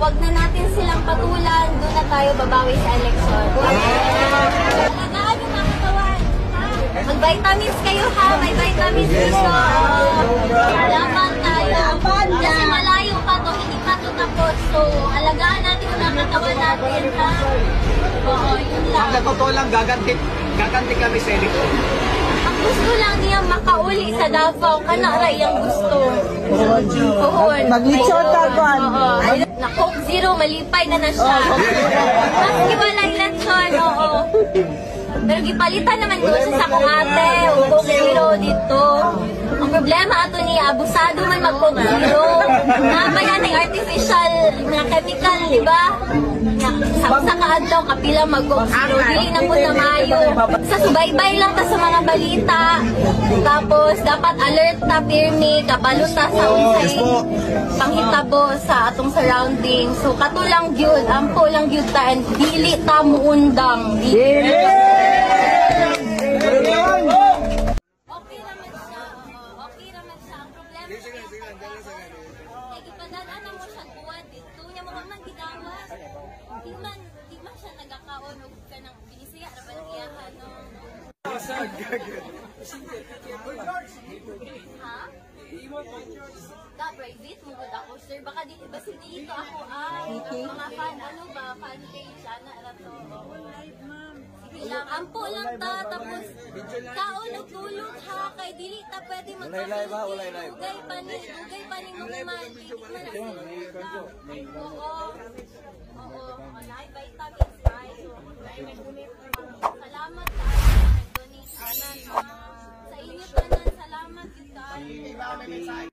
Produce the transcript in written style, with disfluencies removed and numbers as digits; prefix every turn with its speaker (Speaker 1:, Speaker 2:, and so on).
Speaker 1: wag na natin silang patulan, doon na tayo babawi sa election. Alagaan yung mga katawan, ha? Mag-vitamins kayo ha, may vitamins dito. Laban tayo. Kasi malayo pa to, hindi pa to tapos. So, alagaan natin yung mga katawan natin, ha? Oo, yun lang.
Speaker 2: Ang totoo lang, gaganti kami sa election.
Speaker 1: Ang gusto lang niya makauli sa Davao, kanaray ang gusto.
Speaker 3: Maglitsyon tagon.
Speaker 1: Na Coke Zero, malipay na siya. Maski walay lechon, oo. Pero gipalitan naman ko siya sa kong ate, o Coke Zero dito. Ang problema ato niya, abusado man mag-Coke Zero. Namaya ng artificial na chemical, di ba? Sa kaadlaw, kapila mag-Coke Zero. Dili na po na mayo. Sa subaybay lang ta sa mga balita. Tapos, dapat alert ta, pirmi, kabalo ta sa unsay panghitabo sa atong surrounding. So, katulang gyud, ampo lang gyud ta, and dili ta muundang. Okay naman siya. Okay naman siya. Ang problema siya. Ipadadaan mo siya buwan dito. Niya mo man gidawas. Di man siya nagkakaon o ka ng binisiya. Raban ang iyahan, no? Ha? Da, private mo ko ako, sir. Baka dito ako ay mga fan, ano ba, fan page, ana, rato. Sige lang, ampo lang ta, tapos kaon o tulog ha, kay dili ta pwede magkakalit. Dugay pa ni mo man, titik man na oo, alay, vitamins, right? Salamat sa donate, anan, sa inyo tanan, salamat kita.